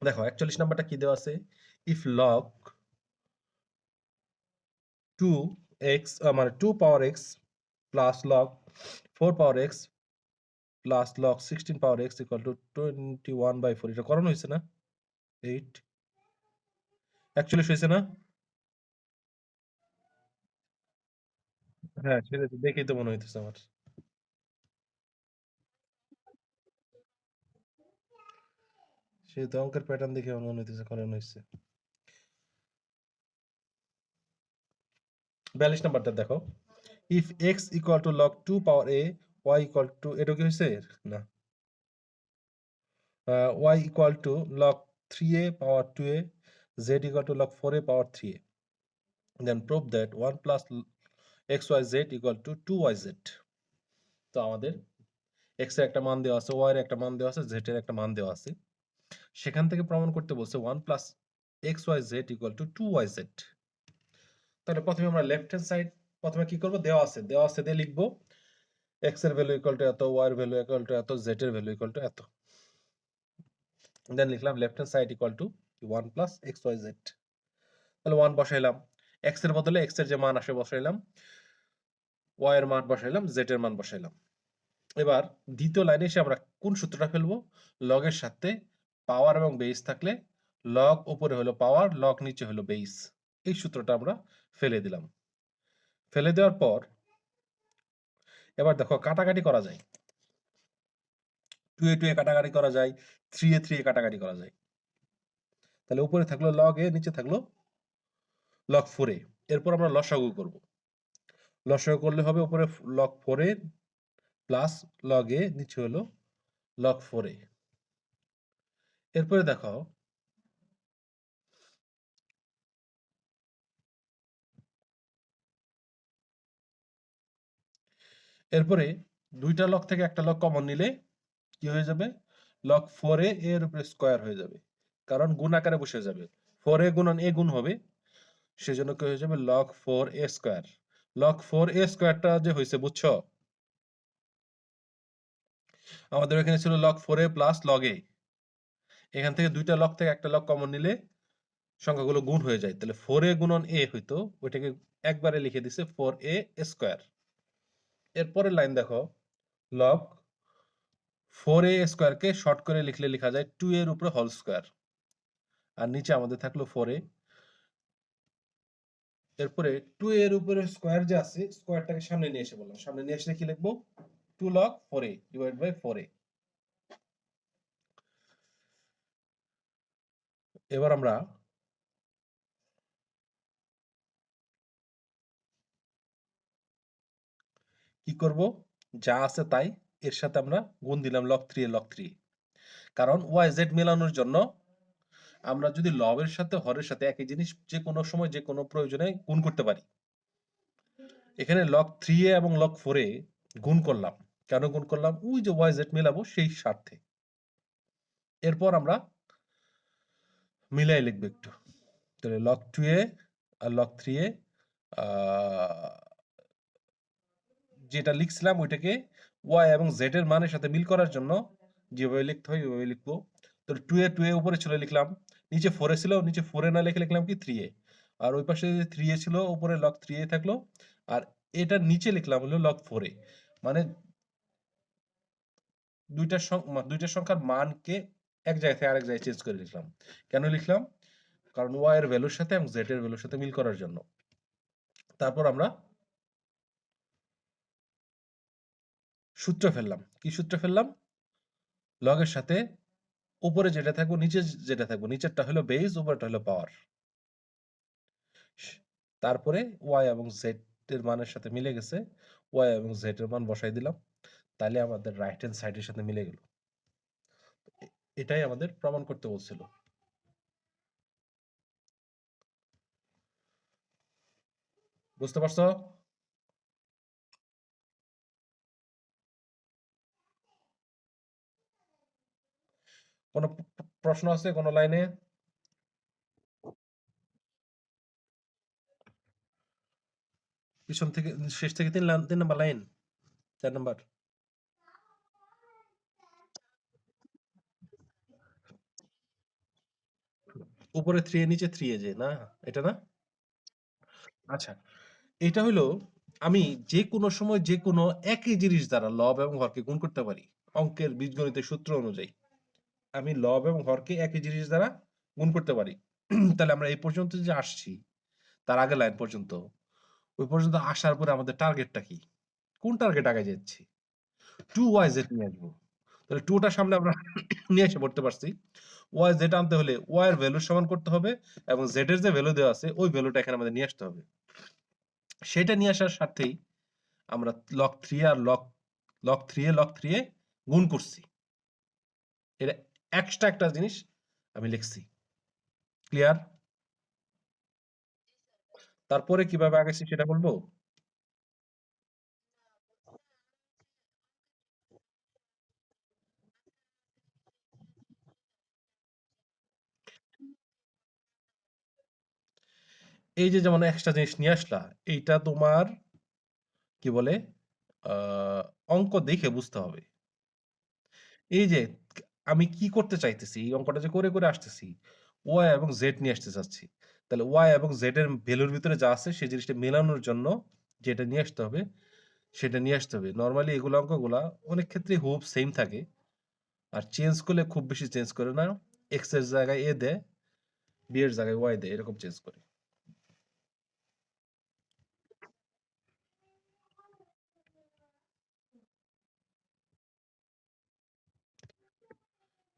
দেখো 41 নাম্বারটা কি দেওয়া আছে, ইফ লগ 2x মানে 2 পাওয়ার x plus log 4 power x plus log 16 power x equal to 21/4, এটা করানো হয়েছে না? 8 41 হয়েছে না? হ্যাঁ সেটা তো দেখেই তো মনে হইতেছে আমার। সেই তো অঙ্কের প্যাটার্ন দেখে আমার মনে হইতেছে করানো হয়েছে। 42 নাম্বারটা দেখো, if x equal to log 2 power a, y equal to, এটা কি হয়েছে না, y equal to log 3a power 2a, z equal to log 4a power 3a, then prove that 1 plus xyz equal to 2yz। তো আমাদের x এর একটা মান দেওয়া আছে, y এর একটা মান দেওয়া আছে, z এর একটা মান দেওয়া আছে, সেখান থেকে প্রমাণ করতে বলছে 1 plus xyz equal to 2yz। তাহলে প্রথমে আমরা লেফট হ্যান্ড সাইড প্রথমে কি করব, দেওয়া আছে দিয়ে লিখবো x এর ভ্যালু ইকুয়াল টু এত, y এর ভ্যালু ইকুয়াল টু এত, z এর ভ্যালু ইকুয়াল টু এত, দেন লিখলাম left hand side equal to 1 plus xyz। তাহলে 1 বসাইলাম, x এর বদলে x এর যে মান আসে বসাইলাম, y এর মান বসাইলাম, z এর মান বসাইলাম। এবার দ্বিতীয় লাইনে এসে আমরা কোন সূত্রটা ফেলবো, লগের সাথে পাওয়ার এবং বেস থাকলে লগ উপরে হলো পাওয়ার, লগ নিচে হলো বেস, এই সূত্রটা আমরা ফেলে দিলাম। ফেলে দেওয়ার পর এবার দেখো কাটাকাটি করা যায়, 2 এ 2 এ কাটাকাটি করা যায়, 3 এ 3 এ কাটাকাটি করা যায়। তাহলে উপরে থাকলো লগ এ, নিচে থাকলো লগ 4 এ। এরপর আমরা লসাগু করব, লসাগু করলে হবে উপরে লগ 4 এ প্লাস লগ এ, নিচে হলো লগ 4 এ। এরপরে দেখো এরপরে দুইটা লগ থেকে একটা লগ কমন নিলে কি হয়ে যাবে, লগ 4 এ এর উপরে স্কয়ার হয়ে যাবে, কারণ গুণ আকারে বসে যাবে, 4 এ গুণন এ গুণ হবে, সেজন্য কি হয়ে যাবে লগ 4 এ স্কয়ার। লগ 4 এ স্কয়ারটা যে হয়েছে বুঝছো, আমাদের এখানে ছিল লগ 4 এ প্লাস লগ এ, এখান থেকে দুইটা লগ থেকে একটা লগ কমন নিলে সংখ্যাগুলো গুণ হয়ে যায়, তাহলে 4 এ গুণন এ হইতো, ওইটাকে একবারে লিখে দিছে 4 এ স্কয়ার। এরপরের লাইন দেখো, লগ 4 এ স্কয়ারকে শর্ট করে লিখলে লেখা যায় 2 এর উপরে হোল স্কয়ার, আর নিচে আমাদের থাকলো 4 এ। এরপরে 2 এর উপরে স্কয়ার যে আছে, স্কয়ারটাকে সামনে নিয়ে এসে বললাম, সামনে নিয়ে এসে কি লিখবো, 2 log 4a divide by 4a। এবার আমরা কি করব, যা আছে তাই এর সাথে আমরা গুণ দিলাম log 3 এ log 3, কারণ yz মেলানোর জন্য আমরা যদি লবের সাথে হরের সাথে একই জিনিস যে কোনো সময় যে কোনো প্রয়োজনে গুণ করতে পারি। এখানে log 3a এবং log 4a গুণ করলাম, কেন গুণ করলাম, ওই যে yz মেলাবো সেই স্বার্থে। এরপর আমরা মিলাই লিখবো একটু, তাহলে log 2a আর log 3a, যেটা লিখছিলাম ওইটাকে y এবং z এর মানের সাথে মিল করার জন্য যেভাবে লিখতে হয় ওইভাবে লিখবো। তো 2a উপরে ছিল লিখলাম, নিচে 4a ছিল, নিচে 4a না লিখে লিখলাম কি 3a, আর ওই পাশে 3a ছিল উপরে log 3a থাকলো, আর এটা নিচে লিখলাম হলো log 4a। মানে দুইটা সংখ্যার মানকে এক জায়গা থেকে আরেক জায়গায় চেঞ্জ করে লিখলাম। কেন লিখলাম, কারণ y এর ভ্যালুর সাথে এবং z এর ভ্যালুর সাথে মিল করার জন্য। তারপর আমরা সূত্র ফেললাম, কি সূত্র ফেললাম, লগের সাথে উপরে যেটা থাকবো নিচে যেটা থাকবো, নিচেরটা হলো বেস, উপরেরটা হলো পাওয়ার। তারপরে y এবং z এর মানের সাথে মিলে গেছে, y এবং z এর মান বসাই দিলাম, তাহলে আমাদের রাইট হ্যান্ড সাইডের সাথে মিলে গেল। এটাই আমাদের প্রমাণ করতে বলছিল। বুঝতে পারছো? কোনো প্রশ্ন আছে কোনো লাইনে? পিছন থেকে শেষ থেকে 3 নাম্বার লাইন, 4 নাম্বার। উপরে 3 নিচে 3 যে না এটা না? আচ্ছা, এটা হলো আমি যে কোনো সময় যে কোনো একই জিনিস দ্বারা লব এবং হরকে গুণ করতে পারি। অঙ্কের বীজগণিতের সূত্র অনুযায়ী। আমি লব এবং হরকে একই জিনিস দ্বারা গুণ করতে পারি। তাহলে আমরা এই পর্যন্ত যে আসছি, তার আগের লাইন পর্যন্ত, ওই পর্যন্ত আসার পরে আমাদের টার্গেটটা কি? কোন টার্গেট আগে যাচ্ছি? 2yz নিয়ে আসবো। তাহলে 2 টার সামনে আমরা নিয়ে এসে পড়তে পারছি। yz আনতে হলে y এর ভ্যালুর সমান করতে হবে এবং z এর যে ভ্যালু দেওয়া আছে ওই ভ্যালুটা এখানে আমাদের নিয়ে আসতে হবে। সেটা নিয়ে আসার স্বার্থেই আমরা log 3 আর log 3 এ log 3 এ গুণ করছি। এটা এক্সট্রা একটা জিনিস আমি লিখছি। ক্লিয়ার? তারপরে কিভাবে আগাইছি সেটা বলবো? এই যে যেমন এক্সট্রা জিনিস নিয়ে আসলা, এইটা তোমার কি বলে আ অঙ্ক দেখে বুঝতে হবে। এই যে আমি কি করতে চাইতেছি, এই অঙ্কটা যে করে আসতেছি, y এবং z নিয়ে আসতে চাচ্ছি। তাহলে y এবং z এর ভ্যালুর ভিতরে যা আছে সেই জিনিসটা মেলানোর জন্য যেটা নিয়ে আসতে হবে, সেটা নিয়ে আসতে হবে। নরমালি এগুলো অঙ্কগুলা অনেক ক্ষেত্রেই হুবহু সেম থাকে। আর চেঞ্জ করলে খুব বেশি চেঞ্জ করে না। x এর জায়গায় a দেয়, b এর জায়গায় y দেয়। এরকম চেঞ্জ করে।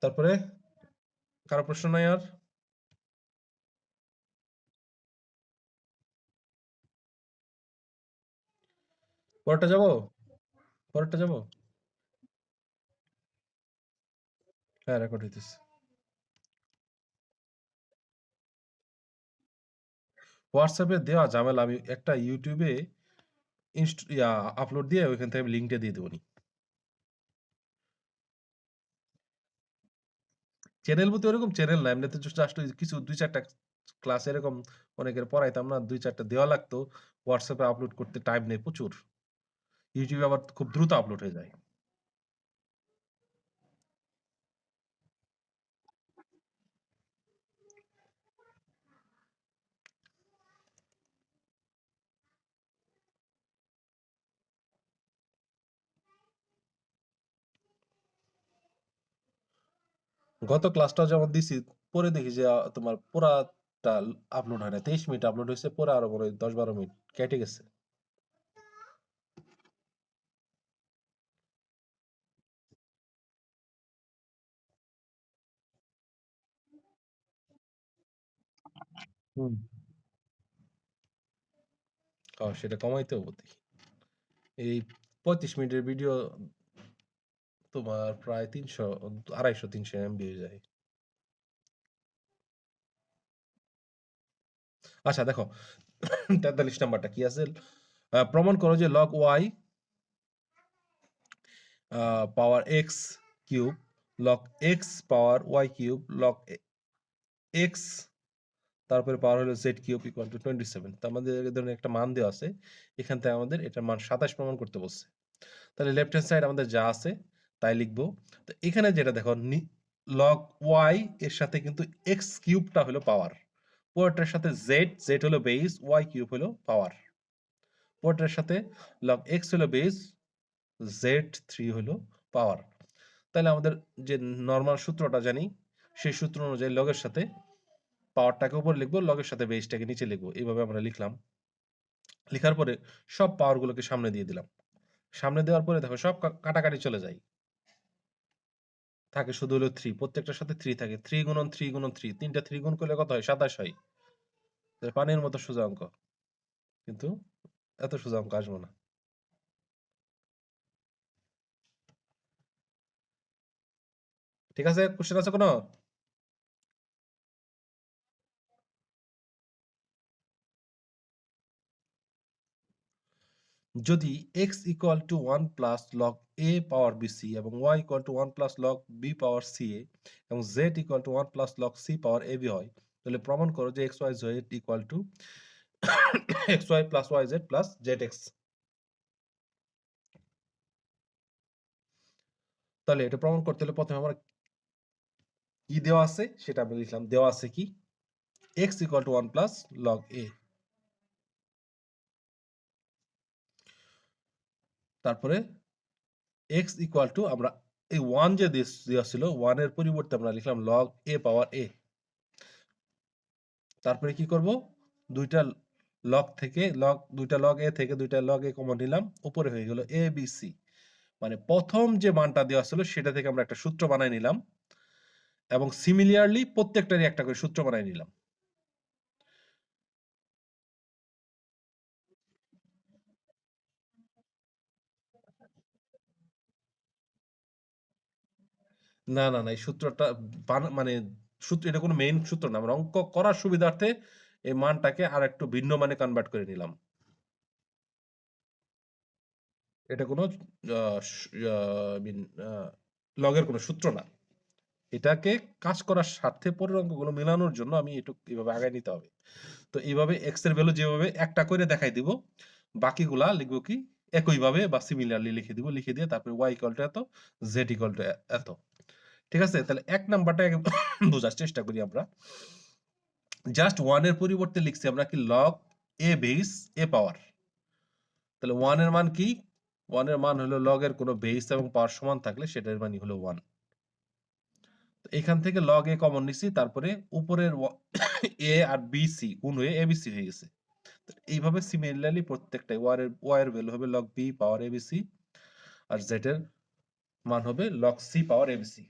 তারপরে কারো প্রশ্ন নাই আর? পরেরটা যাবো? পরেরটা যাবো? হ্যাঁ, রেকর্ড হইতেছে। WhatsApp এ দেওয়া ঝামেলা। আমি একটা YouTube এ আপলোড দিয়ে ওইখান থেকে আমি লিঙ্কটা দিয়ে দেবনি। চ্যানেল বলতে ওরকম চ্যানেল না। এমনিতে জাস্ট ওই কিছু ২-৪ টা ক্লাস এরকম অনেকের পড়াইতাম না। ২-৪ টা দেওয়া লাগতো। WhatsApp এ আপলোড করতে টাইম নেই প্রচুর। YouTube এ আবার খুব দ্রুত আপলোড হয়ে যায়। গত ক্লাসটাও যেমন দিছি, পরে দেখি যে তোমার পুরাটা আপলোড হয় না। ২৩ মিনিট আপলোড হইছে, পরে আরো মনে হয় ১০-১২ মিনিট কেটে গেছে। হুম। সেটা কমাইতে হবে দেখি। এই ৩৫ মিনিটের ভিডিও তোমার প্রায় ৩০০, ২৫০-৩০০ এমবি হয়ে যায়। আচ্ছা দেখো ৪৩ নাম্বারটা কি আছে? প্রমাণ করো যে log y পাওয়ার x কিউব log x পাওয়ার y কিউব log x তারপরে পাওয়ার হলো z কিউব ইকুয়াল টু 27। তো আমাদের এই ধরনের একটা মান দেওয়া আছে। এখান থেকে আমাদের এটার মান ২৭ প্রমাণ করতে বলছে। তাহলে লেফট হ্যান্ড সাইড আমাদের যা আছে তাই লিখবো। তো এখানে যেটা দেখো log y এর সাথে কিন্তু x কিউবটা হলো পাওয়ার। পুরোটার সাথে z হলো বেস, y কিউব হলো পাওয়ার। পুরোটার সাথে log x হলো বেস, z3 হলো পাওয়ার। তাহলে আমাদের যে নরমাল সূত্রটা জানি, সেই সূত্র অনুযায়ী লগের সাথে পাওয়ারটাকে উপরে লিখবো, লগের সাথে বেসটাকে নিচে লিখবো। এইভাবে আমরা লিখলাম। লিখার পরে সব পাওয়ার গুলোকে সামনে দিয়ে দিলাম। সামনে দেওয়ার পরে দেখো সব কাটাকাটি চলে যায়। থাকে শুধু হলো 3। প্রত্যেকটার সাথে 3 থাকে। 3 গুণন 3 গুণন 3। ৩ টা 3 গুণ করলে কত হয়? ২৭ হয়। পানির মতো সোজা অঙ্ক। কিন্তু এত সোজা অঙ্ক আসবো না। ঠিক আছে? কোশ্চেন আছে কোনো? যদি x equal to 1 plus log a power bc এবং y equal to 1 plus log b power ca এবং z equal to 1 plus log c power ab হয়, তাহলে প্রমাণ করো যে xy z equal to xy plus yz plus zx। তাহলে এটা প্রমাণ করতে হলে প্রথমে আমরা কি দেওয়া আছে সেটা আমি লিখলাম। দেওয়া আছে কি? X equal to 1 plus log a. তারপরে এক্স ইকুয়াল টু আমরা এই 1 যে দেওয়া ছিল 1 এর পরিবর্তে আমরা লিখলাম লগ এ পাওয়ার এ। তারপরে কি করব, দুইটা লগ এ থেকে দুইটা লগ এ কমন নিলাম, উপরে হয়ে গেল এ বি সি। মানে প্রথম যে মানটা দেওয়া ছিল সেটা থেকে আমরা একটা সূত্র বানাই নিলাম, এবং সিমিলারলি প্রত্যেকটারই একটা করে সূত্র বানাই নিলাম। না না না, এই সূত্রটা মানে সূত্র, এটা কোনো মেইন সূত্র না, আমরা অঙ্ক করার সুবিধার্থে এই মানটাকে আর একটু ভিন্ন মানে কনভার্ট করে নিলাম। এটা কোনো লগের কোনো সূত্র না। এটাকে কাজ করার স্বার্থে পরের অঙ্কগুলো মেলানোর জন্য আমি একটু এভাবে আগায় নিতে হবে। তো এইভাবে এক্স এর ভ্যালু যেভাবে একটা করে দেখাই দিব, বাকিগুলা লিখবো কি একইভাবে বা সিমিলারলি লিখে দিব, লিখে দিয়ে তারপরে ওয়াই ইকুয়াল টু এত, জেড ইকুয়াল টু এত। ঠিক আছে, তাহলে এক নাম্বারটা বোঝার চেষ্টা করি আমরা। জাস্ট ওয়ান এর পরিবর্তে লিখছি আমরা কি লগ এ বেস এ পাওয়ার। তাহলে ওয়ান এর মান কি, ওয়ান এর মান হলো লগ এর কোনো বেস এবং পাওয়ার সমান থাকলে সেটার মানই হলো ওয়ান। এখান থেকে লগ এ কমন নিছি, তারপরে উপরের এ আর বি সি গুণ হয়ে এবিসি হয়ে গেছে। এইভাবে সিমিলারলি প্রত্যেকটাই ওয়াই এর ভ্যালু হবে লগ বি পাওয়ার এবিসি, আর জেড এর মান হবে লগ সি পাওয়ার এবিসি।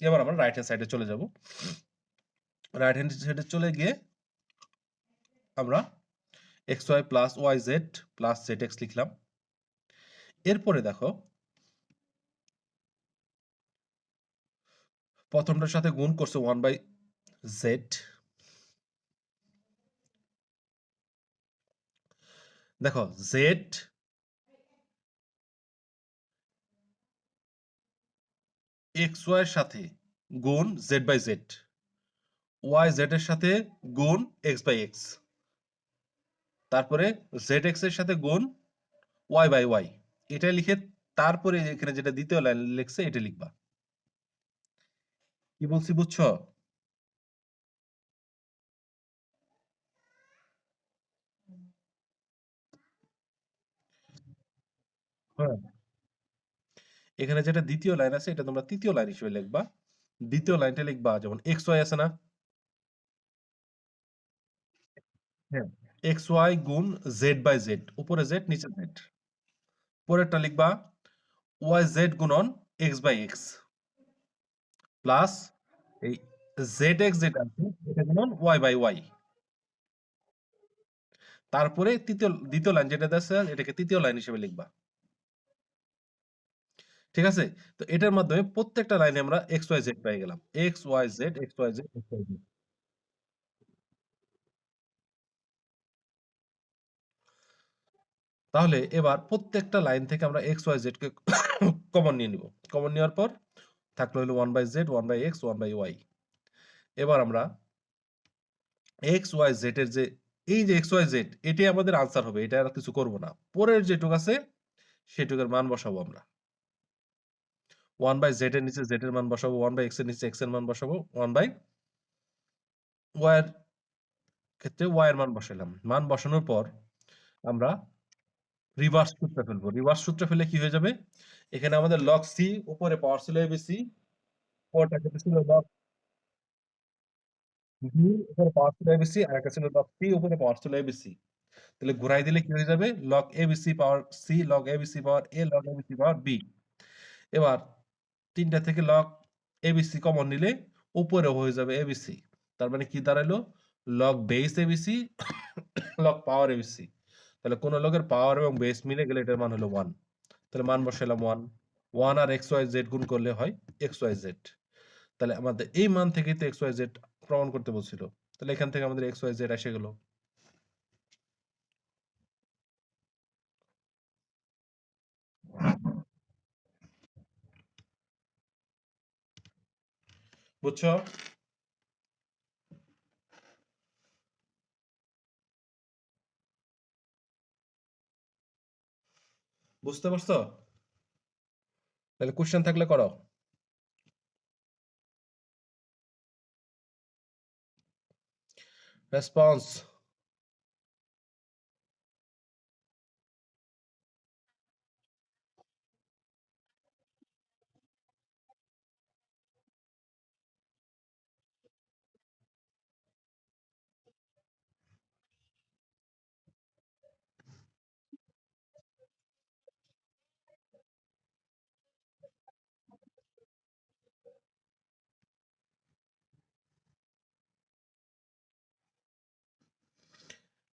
এবার আমরা রাইট হ্যান্ড সাইডে চলে যাব। রাইট হ্যান্ড সাইডে চলে গিয়ে আমরা x y plus y z plus z x লিখলাম। এরপরে দেখো প্রথমটার সাথে গুণ করছে 1/z। দেখো জেড এক্স ওয়াই এর সাথে গুণ z by z, y z এর সাথে গুণ এক্স বাই এক্স, তারপরে জেড এক্স এর সাথে গুণ ওয়াই বাই ওয়াই। এটা লিখে তারপরে এখানে যেটা দ্বিতীয় লাইন লিখছে এটা লিখবা। কি বলছি বুঝছো? হ্যাঁ, এখানে যেটা দ্বিতীয় লাইন আছে এটা তোমরা তৃতীয় লাইন হিসেবে লিখবা। দ্বিতীয় লাইনটা লিখবা যেমন এক্স ওয়াই আছে না, হ্যাঁ, এক্স ওয়াই গুণ জেড বাই জেড, উপরে জেড নিচে জেড। পরেরটা লিখবা ওয়াই জেড গুণন এক্স বাই এক্স প্লাস এই জেড এক্স যেটা আছে এটা গুণন ওয়াই বাই ওয়াই। তারপরে দ্বিতীয় লাইন যেটা আছে এটাকে তৃতীয় লাইন হিসেবে লিখবা। ঠিক আছে, তো এটার মাধ্যমে প্রত্যেকটা লাইনে আমরা এক্স ওয়াই জেড পেয়ে গেলাম, x y z x y z x y z. তাহলে এবার প্রত্যেকটা লাইন থেকে আমরা এক্স ওয়াই জেড কে কমন নিয়ে নিব। কমন নেওয়ার পর থাকলো হলো 1/z 1/x 1/y। এবার আমরা এক্স ওয়াই জেড এর যে এই যে এক্স ওয়াই জেড এটাই আমাদের আনসার হবে, এটা আর কিছু করব না। পরের যেটুক আছে সেটুকের মান বসাবো আমরা। 1/z এর নিচে জেড এর মান বসাবো, 1/x এর নিচে x এর মান বসাবো, 1/y এর ক্ষেত্রে y এর মান বসালাম। মান বসানোর পর আমরা রিভার্স সূত্র ফেলবো। রিভার্স সূত্র ফেলে কি হয়ে যাবে, এখানে আমাদের লগ সি উপরে পাওয়ার ছিল এবিসি, পরটা ক্ষেত্রে ছিল লগ বি উপরে পাওয়ার ছিল এবিসি, আর একটা ছিল লগ সি উপরে পাওয়ার ছিল এবিসি। তাহলে ঘুরাই দিলে কি হয়ে যাবে, লগ এবিসি পাওয়ার সি লগ এবিসি পাওয়ার এ লগ এবিসি পাওয়ার বি। এবার তিনটা থেকে লগ এবিসি কমন নিলে উপরে হয়ে যাবে এবিসি। তার মানে কি দাঁড়ালো, লগ বেস এবিসি লগ পাওয়ার এবিসি। তাহলে কোন লগের পাওয়ার এবং বেস মিলে গেলে এটার মান হলো 1। তাহলে মান বসালাম 1। 1 আর এক্স ওয়াই জেড গুণ করলে হয় এক্স ওয়াই জেড। তাহলে আমাদের এই মান থেকেই তো এক্স ওয়াই জেড প্রমাণ করতে বলছিল। তাহলে এখান থেকে আমাদের এক্স ওয়াই জেড এসে গেল। বুঝছো? বুঝতে পারছো? তাহলে কোশ্চেন থাকলে করো। রেসপন্স।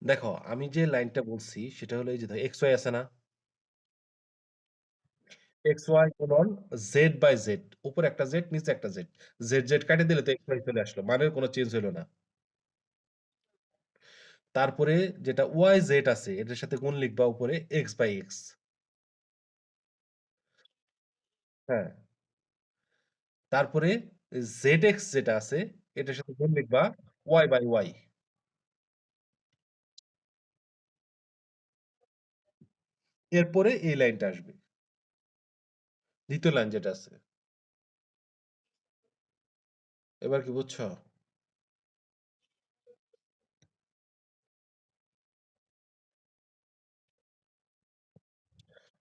দেখো আমি যে লাইনটা বলছি সেটা হলো এই যে দেখো এক্স ওয়াই আছে না? এক্স ওয়াই গুণন জেড বাই জেড, উপরে একটা জেড নিচে একটা জেড, জেড জেড কাটে দিলে তো এক্স ওয়াই চলে আসলো, মানের কোনো চেঞ্জ হলো না। তারপরে যেটা ওয়াই জেড আছে এটার সাথে গুণ লিখবা উপরে এক্স বাই এক্স। হ্যাঁ, তারপরে জেড এক্স যেটা আছে এটার সাথে গুণ লিখবা ওয়াই বাই ওয়াই। এরপরে এই লাইনটা আসবে, দ্বিতীয় লাইন যেটা আছে। এবার কি বুঝছো?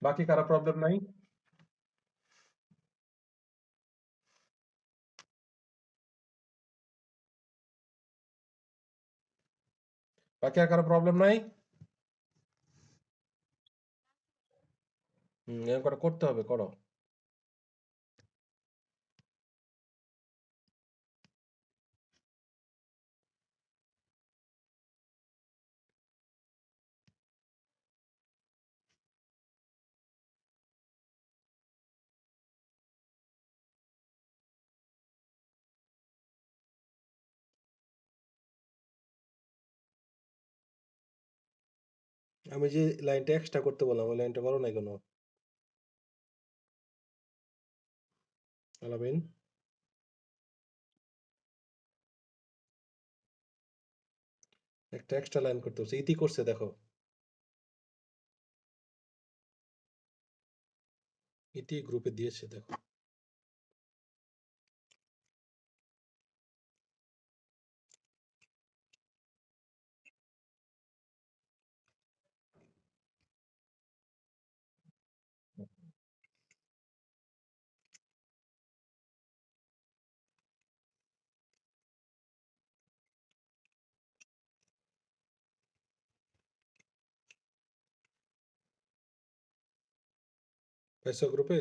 বাকি কারো প্রবলেম নাই? বাকি আর কারো প্রবলেম নাই? এরকম করে করতে হবে, করো। আমি যে লাইনটা এক্সট্রা করতে বললাম ওই লাইনটা করো নাই কেন? আলামিন, একটা এক্সট্রা লাইন করতে বলছে, ইতি করছে দেখো। ইতি গ্রুপে দিয়েছে দেখো। পাইছো গ্রুপে?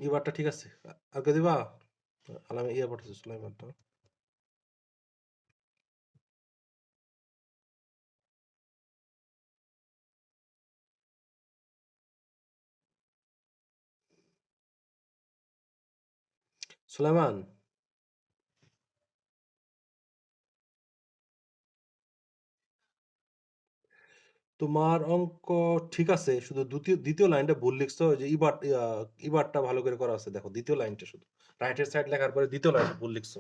এবারটা ঠিক আছে, আগে দিবা আলামে ইয়া পড়তেছে সুলাইমানটা। সুলাইমান, তোমার অঙ্ক ঠিক আছে, শুধু দ্বিতীয় লাইনটা ভুল লিখছো, যে ইবারটা ভালো করে করা আছে, দেখো দ্বিতীয় লাইনটা শুধু রাইট হ্যান্ড সাইড লেখার পরে দ্বিতীয় লাইনটা ভুল লিখছো।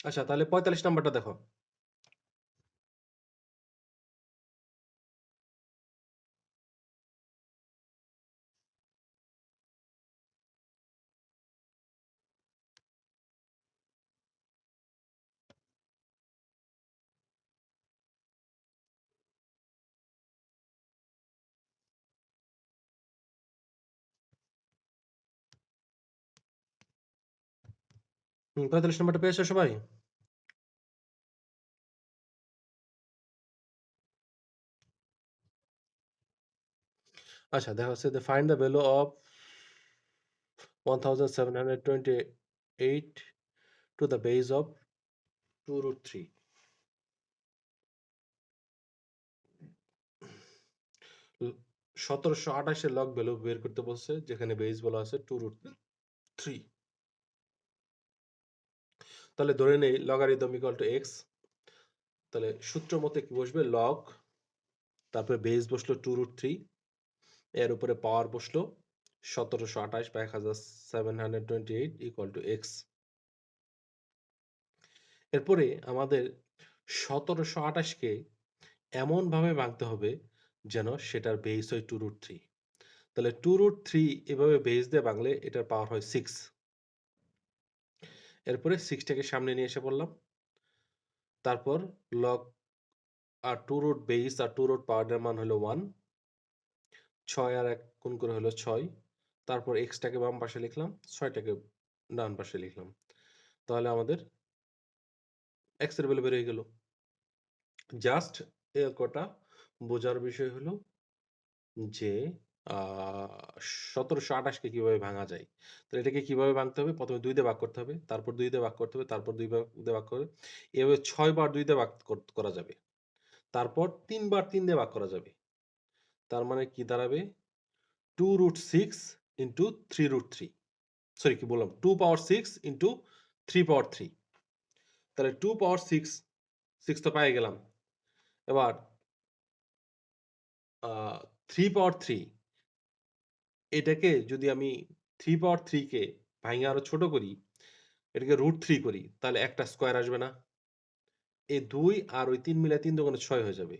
আচ্ছা, তাহলে 45 নাম্বারটা দেখো। হুম, 45 নাম্বারটা পেয়েছো সবাই? আচ্ছা, দেখা হচ্ছে যে find the value of 1728 to the base of 2√3। 1728 এর লগ ভ্যালু বের করতে বলছে, যেখানে বেস বলা আছে 2√3। তাহলে ধরে নেই লগারিদম ইকুয়াল টু এক্স। তাহলে সূত্র মতে কি বসবে, লগ, তারপরে বেস বসলো 2√3, এর উপরে পাওয়ার বসলো 1728/1728 ইকুয়াল টু এক্স। এরপরে আমাদের 1728কে এমন ভাবে ভাঙতে হবে যেন সেটার বেস হয় 2√3। তাহলে 2√3 এভাবে বেস দিয়ে ভাঙলে এটার পাওয়ার হয় 6। এরপরে 6টাকে সামনে নিয়ে এসে বললাম, তারপর লগ আর 2 রুট বেস আর 2 রুট পাওয়ারের মান হলো 1, 6 আর 1 গুণ করে হলো 6। তারপর এক্সটাকে বাম পাশে লিখলাম, 6টাকে ডান পাশে লিখলাম। তাহলে আমাদের এক্স এর ভ্যালু বের হয়ে গেল। জাস্ট এ কটা বোঝার বিষয় হলো যে 1728কে কিভাবে ভাঙা যায়। তো এটাকে কিভাবে ভাঙতে হবে, প্রথমে 2 দিয়ে ভাগ করতে হবে, তারপর 2 দিয়ে ভাগ করতে হবে, তারপর 2 দিয়ে ভাগ করে এভাবে 6 বার 2 দিয়ে ভাগ করা যাবে। তারপর 3 বার 3 দিয়ে ভাগ করা যাবে। তার মানে কি দাঁড়াবে, 2√6 ইন্টু 3√3। সরি, কি বললাম, 2 পাওয়ার 6 ইন্টু 3 পাওয়ার 3। তাহলে 2 পাওয়ার 6 তো পেয়ে গেলাম। এবার 3 পাওয়ার 3, এটাকে যদি আমি 3 পাওয়ার 3 কে ভাঙে আরো ছোট করি, এটাকে √3 করি, তাহলে একটা স্কয়ার আসবে না? এই 2 আর ওই 3 মিলে 3 দোকানে 6 হয়ে যাবে।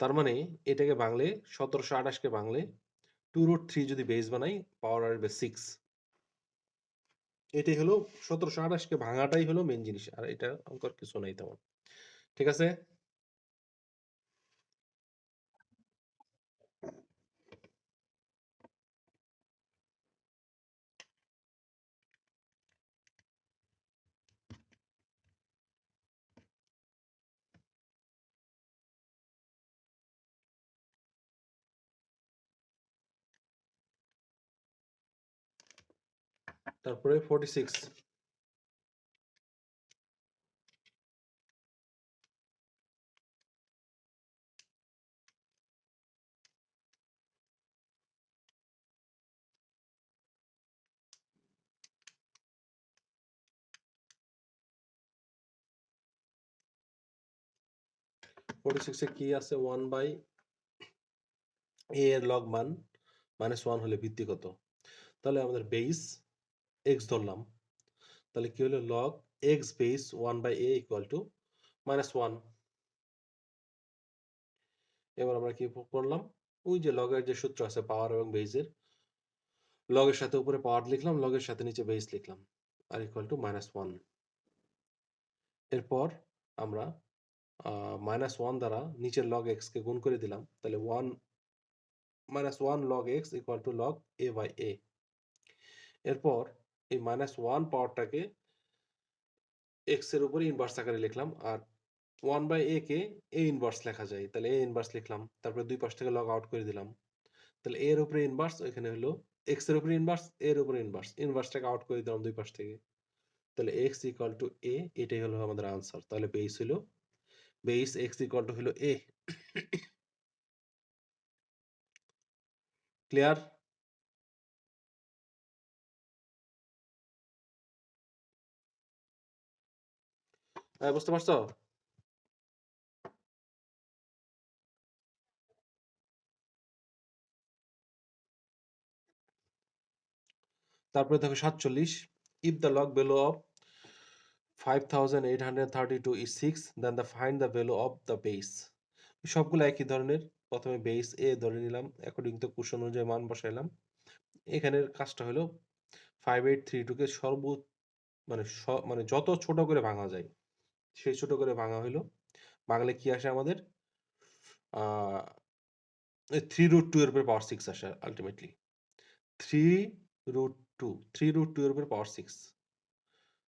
তার মানে এটাকে ভাঙলে, 1728 কে ভাঙলে 2√3 যদি বেস বানাই, পাওয়ার আসবে 6। এটাই হলো 1728 কে ভাঙাটাই হলো মেন জিনিস, আর এটা অঙ্কর কিছু নাই তেমন। ঠিক আছে। তারপরে 46। 46 এ কি আছে? 1/a এর লগ মান -1 হলে ভিত্তি কত? তাহলে আমাদের বেস x ধরলাম, তাহলে কি হলো? Log x base 1/a equal to -1। এবার আমরা কি করলাম? ওই যে লগের যে সূত্র আছে পাওয়ার এবং বেসের, লগের সাথে উপরে পাওয়ার লিখলাম, লগের সাথে নিচে বেস লিখলাম, আর ইকুয়াল টু -1। এরপর আমরা -1 দ্বারা নিচের লগ x কে গুণ করে দিলাম, তাহলে 1 log x equal to log a/a। এরপর এই -1 পাওয়ারটাকে x এর উপরে ইনভার্স আকারে লিখলাম, আর 1/a কে a ইনভার্স লেখা যায়, তাহলে a ইনভার্স লিখলাম, তারপরে দুই পাশ থেকে লগ আউট করে দিলাম, তাহলে a এর উপরে ইনভার্স, এখানে হলো x এর উপরে ইনভার্স, a এর উপরে ইনভার্স, ইনভার্সটাকে আউট করে দিলাম দুই পাশ থেকে, তাহলে x ইকুয়াল টু a। এটাই হলো আমাদের আনসার। তাহলে বেস x ইকুয়াল টু হলো a। ক্লিয়ার? বুঝতে পারছো? তারপরে দেখো 47, if the log value of 5832 is 6, then find the value of the base। সবগুলো একই ধরনের। প্রথমে বেস এ ধরে নিলাম, অ্যাকর্ডিং টু কোশ্চেন অনুযায়ী মান বসাইলাম। এখানের কাজটা হলো 5832 কে মানে যত ছোট করে ভাঙা যায় সেই ছোট করে ভাঙা হইলো। ভাঙলে কি আসে আমাদের? 3√2 এর উপরে পাওয়ার 6 আসে আলটিমেটলি। 3√2 3√2 এর উপরে পাওয়ার 6,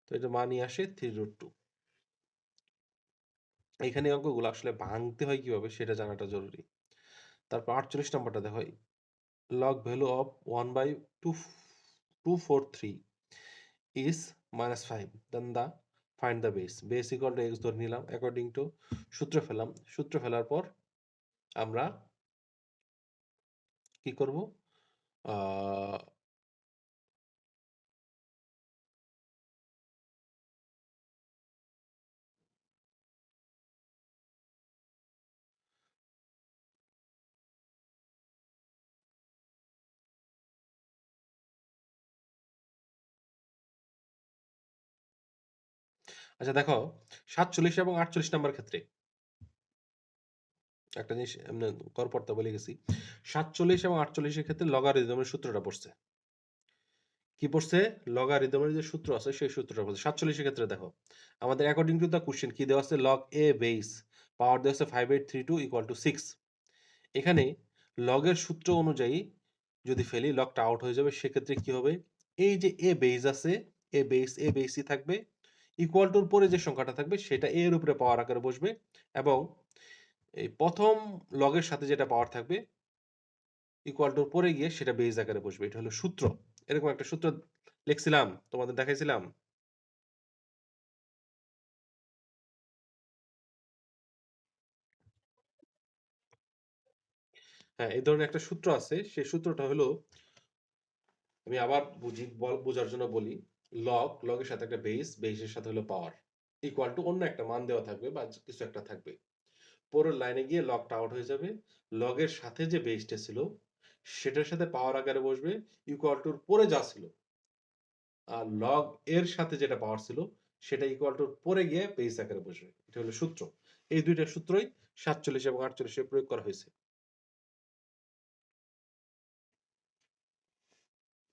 তো এটা মানই আসে 3√2। এখানে অঙ্কগুলো আসলে ভাঙতে হয় কিভাবে সেটা জানাটা জরুরি। তারপর 48 নাম্বারটা দেখো, log value of 1/243 is -5, then find the base। base equal to x ধরে নিলাম, অ্যাকর্ডিং টু সূত্র ফেলাম, সূত্র ফেলার পর আমরা কি করব? আহ আচ্ছা দেখো, 47 এবং 48 নাম্বার ক্ষেত্রে একটা জিনিস এমনি করপড়তা বলে গেছি। 47 এবং 48 এর ক্ষেত্রে লগারিদমের সূত্রটা পড়ছে। কি পড়ছে? লগারিদমের যে সূত্র আছে সেই সূত্রটা পড়ছে। 47 এর ক্ষেত্রে দেখো, আমাদের অ্যাকর্ডিং টু দ্য কোশ্চেন কি দেওয়া আছে? log a বেস পাওয়ার দেওয়া আছে 5832 ইকুয়াল টু 6। এখানে লগের সূত্র অনুযায়ী যদি ফেলি, লগটা আউট হয়ে যাবে। সেক্ষেত্রে কি হবে? এই যে এ বেস আছে, এ বেসই থাকবে, ইকুয়াল টুর পরে যে সংখ্যাটা থাকবে সেটা এর উপরে পাওয়ার আকারে বসবে, এবং এই প্রথম লগের সাথে যেটা পাওয়ার থাকবে ইকুয়াল টুর পরে গিয়ে সেটা বেস আকারে বসবে। এটা হলো সূত্র। এরকম একটা সূত্র লিখছিলাম, তোমাদের দেখাইছিলাম। হ্যাঁ, এই ধরনের একটা সূত্র আছে। সেই সূত্রটা হলো, আমি আবার বোঝার জন্য বলি, লগের সাথে একটা বেসের সাথে হলো পাওয়ার, ইকুয়াল টু অন্য একটা মান দেওয়া থাকবে বা কিছু একটা থাকবে। পরের লাইনে গিয়ে লগটা আউট হয়ে যাবে। লগের সাথে যে বেসটা ছিল সেটার সাথে পাওয়ার আকারে বসবে, ইকুয়াল টুর পরে যা ছিল, আর লগ এর সাথে যেটা পাওয়ার ছিল সেটা ইকুয়াল টুর পরে গিয়ে বেস আকারে বসবে। এটা হলো সূত্র। এই দুইটা সূত্রই 47 এবং 48 এ প্রয়োগ করা হয়েছে।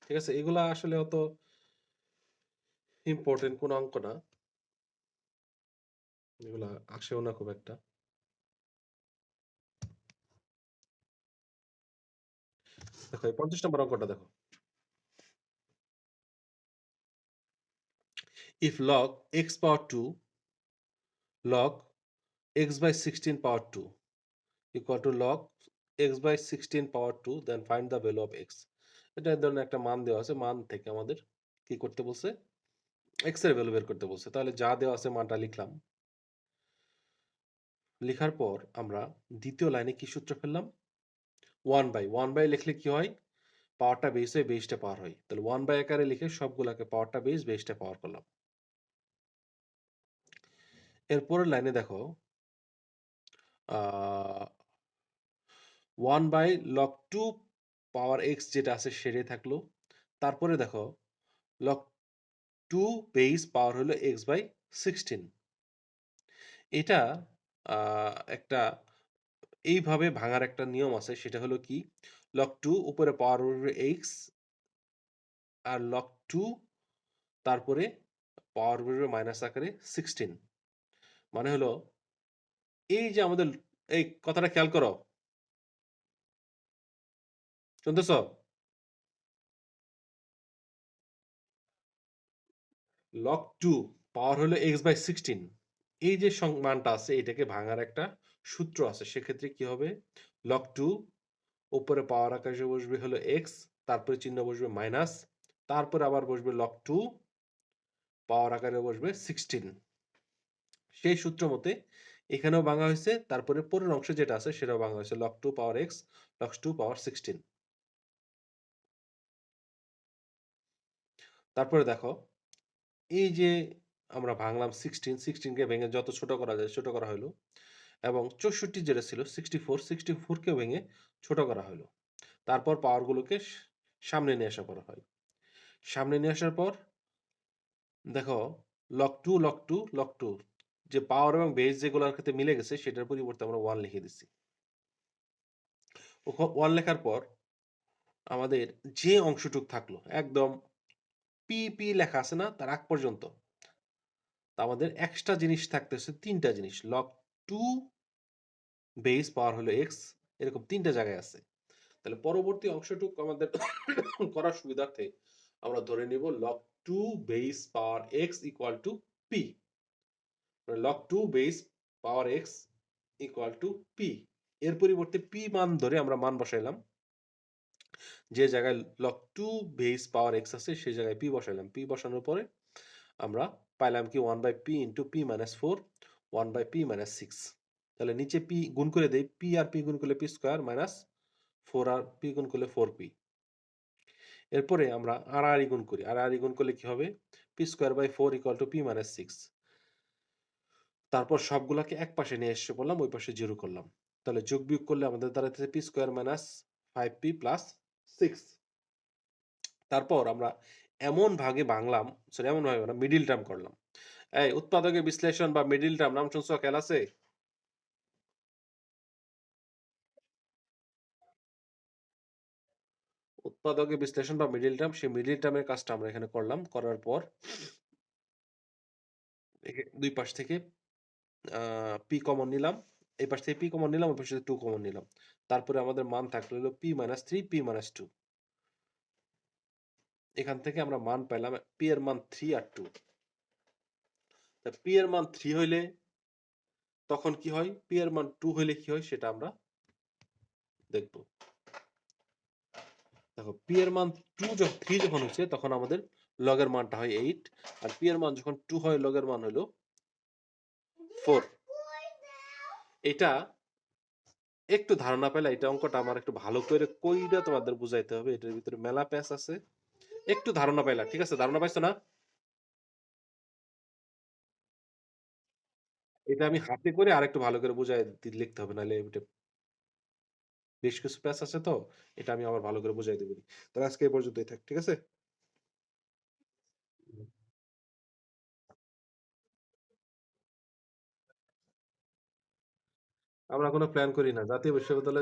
ঠিক আছে, এগুলা আসলে অত ইম্পর্টেন্ট কোন অঙ্ক না, এগুলা আসেও না খুব একটা। দেখো এই 50 নম্বর অঙ্কটা দেখো। If log x power 2 log x by 16 power 2 equal to log x by 16 power 2, then find the value of x. এটা ধরনের একটা মান দেওয়া আছে, মান থেকে আমাদের কি করতে বলছে, x এর ভ্যালু বের করতে বলছে। তাহলে যা দেওয়া আছে মানটা লিখলাম। লেখার পর আমরা দ্বিতীয় লাইনে কি সূত্র ফেললাম, 1 বাই লিখলে কি হয়, পাওয়ারটা বেস হয়ে বেসটা পাওয়ার হয়। তাহলে 1 বাই আকারে লিখে সবগুলাকে পাওয়ারটা বেস বেসটা পাওয়ার করলাম। এরপরের লাইনে দেখো 1 বাই log 2 পাওয়ার এক্স যেটা আছে সেটাই থাকলো। তারপরে দেখো log 2 বেস পাওয়ার হলো এক্স বাই 16। এটা একটা এইভাবে ভাঙার একটা নিয়ম আছে, সেটা হলো কি, log 2 উপরে পাওয়ার এক্স আর log 2 তারপরে পাওয়ার মাইনাস আকারে 16। মানে হলো এই যে আমাদের, এই কথাটা খেয়াল করো, শুনতেছ? log 2 পাওয়ার হলো x বাই 16। এই যে মানটা আছে এটাকে ভাঙার একটা সূত্র আছে। সেক্ষেত্রে কি হবে, log 2 উপরে পাওয়ার আকারে বসবে হলো x, তারপরে চিহ্ন বসবে মাইনাস, তারপরে আবার বসবে log 2 পাওয়ার আকারে বসবে 16। সেই সূত্র মতে এখানেও ভাঙা হয়েছে, তারপরে পরের অংশ যেটা আছে সেটাও ভাঙা হয়েছে, log 2 পাওয়ার x log 2 পাওয়ার 16। তারপরে দেখো এই যে আমরা ভাঙলাম 16 কে ভেঙে যত ছোট করা যায় ছোট করা হলো, এবং 64 যেটা ছিল 64 কেও ভেঙে ছোট করা হলো। তারপর পাওয়ারগুলোকে সামনে নিয়ে আসা করা হয়। সামনে নিয়ে আসার পর দেখো log 2 যে পাওয়ার এবং বেস যেগুলোর ক্ষেত্রে মিলে গেছে সেটার পরিবর্তে আমরা 1 লিখে দিচ্ছি। 1 লেখার পর আমাদের যে অংশটুক থাকলো একদম পি লেখা আছে না তার আগ পর্যন্ত, তা আমাদের এক্সট্রা জিনিস থাকতেছে 3টা জিনিস, log 2 বেস পাওয়ার হলো x, এরকম 3টা জায়গায় আছে। তাহলে পরবর্তী অংশটুকু আমাদের করার সুবিধার্থে আমরা ধরে নিব log 2 base power x equal to p। log 2 base power x equal to p। এর পরিবর্তে p মান ধরে আমরা মান বসাইলাম। যে জায়গায় log 2 বেস পাওয়ার x আছে সেই জায়গায় p বসাইলাম। p বসানোর পরে আমরা পাইলাম কি 1 by p into p minus 4, 1 by p minus 6। তাহলে নিচে p গুণ করে দেই, p আর p গুণ করলে p স্কয়ার মাইনাস 4 আর p গুণ করলে 4p। এরপরে আমরা আড়াআড়ি গুণ করি, আড়াআড়ি গুণ করলে কি হবে, p square by 4 equal to p minus 6। তারপর সবগুলাকে এক পাশে নিয়ে এসে বললাম, ওই পাশে 0 করলাম। তাহলে যোগ বিয়োগ করলে আমাদের দাঁড়াতেছে p square minus 5p plus 6। তারপর আমরা এমন ভাগে ভাঙলাম, সরি এমন ভাবে না, মিডিল টার্ম করলাম। এই উৎপাদকের বিশ্লেষণ বা মিডিল টার্ম নাম শুনছো, খেয়াল আছে? উৎপাদকের বিশ্লেষণ বা মিডিল টার্ম, সেই মিডিল টার্মের কাজটা আমরা এখানে করলাম। করার পর দুই পাশ থেকে পি কমন নিলাম, এই পাশ থেকে পি কমন নিলাম, ওই পাশ থেকে 2 কমন নিলাম। তারপরে আমাদের মান থাকলো হলো পি মাইনাস 3 পি মাইনাস 2। এখান থেকে আমরা মান পেলাম পি এর মান 3 আর 2। পি এর মান 3 হইলে তখন কি হয়, পি এর মান 2 হইলে কি হয় সেটা আমরা দেখব। দেখো পি এর মান 3 যখন হচ্ছে তখন আমাদের লগের মানটা হয় 8, আর পি এর মান যখন 2 হয় লগের মান হলো 4। এটা একটু ধারণা পেলে, এটা অঙ্কটা আমার একটু ভালো করে কইরা তোমাদের বুঝাইতে হবে, এটার ভিতরে মেলা প্যাচ আছে। একটু ধারণা পাইলা, ঠিক আছে? ধারণা পাইছো না? এটা আমি হাতে করে আরেকটু ভালো করে বুঝাই লিখতে হবে, নাহলে এটা বেশ কিছু প্যাচ আছে তো, এটা আমি আবার ভালো করে বুঝাই দেব। তাহলে আজকে এই পর্যন্তই থাক, ঠিক আছে? আমরা কোনো প্ল্যান করি না, জাতীয় বিশ্ববিদ্যালয়